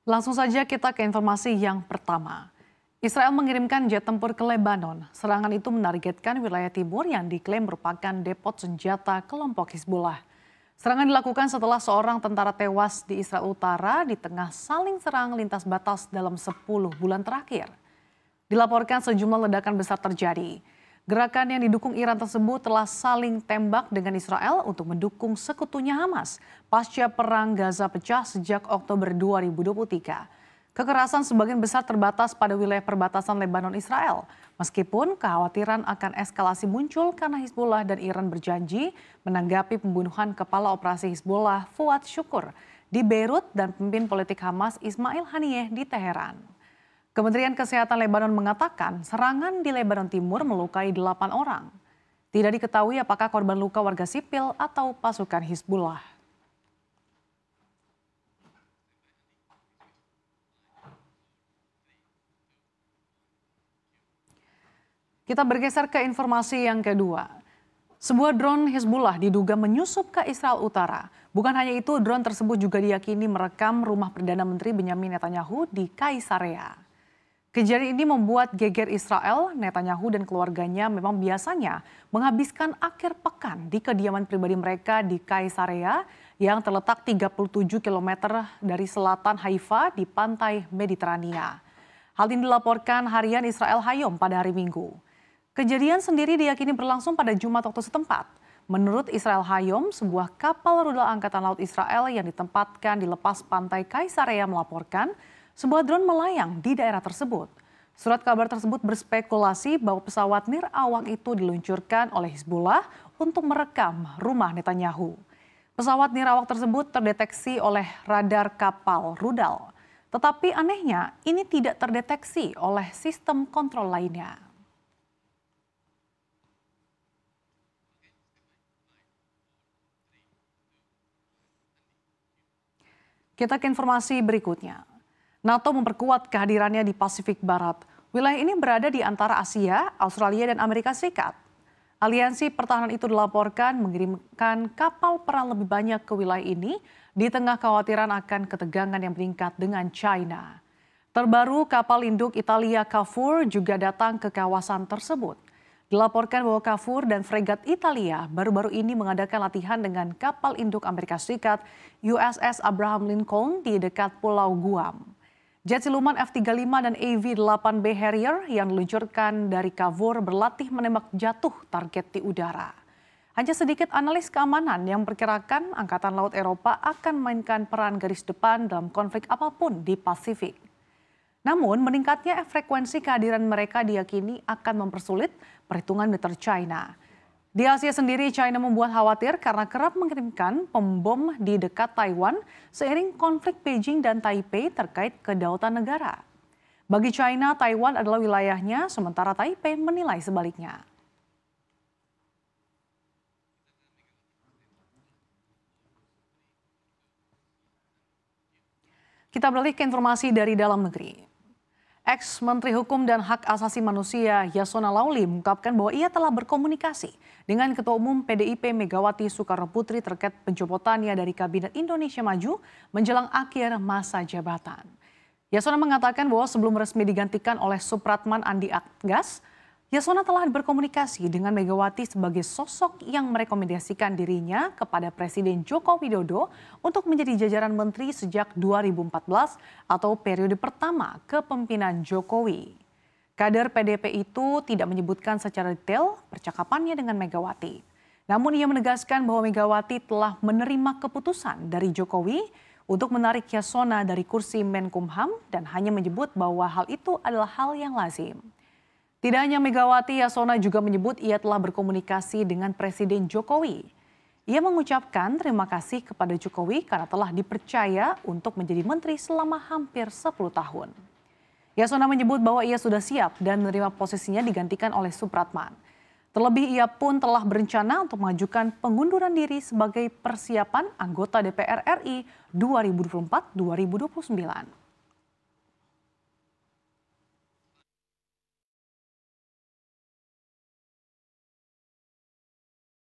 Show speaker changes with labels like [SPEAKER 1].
[SPEAKER 1] Langsung saja kita ke informasi yang pertama. Israel mengirimkan jet tempur ke Lebanon. Serangan itu menargetkan wilayah timur yang diklaim merupakan depot senjata kelompok Hizbullah. Serangan dilakukan setelah seorang tentara tewas di Israel Utara di tengah saling serang lintas batas dalam 10 bulan terakhir. Dilaporkan sejumlah ledakan besar terjadi. Gerakan yang didukung Iran tersebut telah saling tembak dengan Israel untuk mendukung sekutunya Hamas pasca perang Gaza pecah sejak Oktober 2023. Kekerasan sebagian besar terbatas pada wilayah perbatasan Lebanon-Israel. Meskipun kekhawatiran akan eskalasi muncul karena Hizbullah dan Iran berjanji menanggapi pembunuhan kepala operasi Hizbullah Fuad Syukur di Beirut dan pemimpin politik Hamas Ismail Haniyeh di Teheran. Kementerian Kesehatan Lebanon mengatakan serangan di Lebanon Timur melukai 8 orang. Tidak diketahui apakah korban luka warga sipil atau pasukan Hizbullah. Kita bergeser ke informasi yang kedua. Sebuah drone Hizbullah diduga menyusup ke Israel Utara. Bukan hanya itu, drone tersebut juga diyakini merekam rumah Perdana Menteri Benyamin Netanyahu di Kaisarea. Kejadian ini membuat geger Israel. Netanyahu dan keluarganya memang biasanya menghabiskan akhir pekan di kediaman pribadi mereka di Kaisarea yang terletak 37 km dari selatan Haifa di pantai Mediterania. Hal ini dilaporkan harian Israel Hayom pada hari Minggu. Kejadian sendiri diyakini berlangsung pada Jumat waktu setempat. Menurut Israel Hayom, sebuah kapal rudal Angkatan Laut Israel yang ditempatkan di lepas pantai Kaisarea melaporkan sebuah drone melayang di daerah tersebut. Surat kabar tersebut berspekulasi bahwa pesawat nirawak itu diluncurkan oleh Hizbullah untuk merekam rumah Netanyahu. Pesawat nirawak tersebut terdeteksi oleh radar kapal rudal. Tetapi anehnya ini tidak terdeteksi oleh sistem kontrol lainnya. Kita ke informasi berikutnya. NATO memperkuat kehadirannya di Pasifik Barat. Wilayah ini berada di antara Asia, Australia, dan Amerika Serikat. Aliansi pertahanan itu dilaporkan mengirimkan kapal perang lebih banyak ke wilayah ini di tengah kekhawatiran akan ketegangan yang meningkat dengan China. Terbaru, kapal induk Italia Cavour juga datang ke kawasan tersebut. Dilaporkan bahwa Cavour dan fregat Italia baru-baru ini mengadakan latihan dengan kapal induk Amerika Serikat USS Abraham Lincoln di dekat Pulau Guam. Jet siluman F-35 dan AV-8B Harrier yang diluncurkan dari Cavour berlatih menembak jatuh target di udara. Hanya sedikit analis keamanan yang memperkirakan Angkatan Laut Eropa akan memainkan peran garis depan dalam konflik apapun di Pasifik. Namun, meningkatnya frekuensi kehadiran mereka diyakini akan mempersulit perhitungan militer China. Di Asia sendiri, China membuat khawatir karena kerap mengirimkan pembom di dekat Taiwan seiring konflik Beijing dan Taipei terkait kedaulatan negara. Bagi China, Taiwan adalah wilayahnya, sementara Taipei menilai sebaliknya. Kita beralih ke informasi dari dalam negeri. Ex-Menteri Hukum dan Hak Asasi Manusia Yasona Lawli mengungkapkan bahwa ia telah berkomunikasi dengan Ketua Umum PDIP Megawati Soekarno Putri terkait pencopotannya dari Kabinet Indonesia Maju menjelang akhir masa jabatan. Yasona mengatakan bahwa sebelum resmi digantikan oleh Supratman Andi Atgas, Yasona telah berkomunikasi dengan Megawati sebagai sosok yang merekomendasikan dirinya kepada Presiden Joko Widodo untuk menjadi jajaran menteri sejak 2014 atau periode pertama kepemimpinan Jokowi. Kader PDP itu tidak menyebutkan secara detail percakapannya dengan Megawati. Namun ia menegaskan bahwa Megawati telah menerima keputusan dari Jokowi untuk menarik Yasona dari kursi Menkumham dan hanya menyebut bahwa hal itu adalah hal yang lazim. Tidak hanya Megawati, Yasona juga menyebut ia telah berkomunikasi dengan Presiden Jokowi. Ia mengucapkan terima kasih kepada Jokowi karena telah dipercaya untuk menjadi menteri selama hampir 10 tahun. Yasona menyebut bahwa ia sudah siap dan menerima posisinya digantikan oleh Supratman. Terlebih ia pun telah berencana untuk mengajukan pengunduran diri sebagai persiapan anggota DPR RI 2024-2029.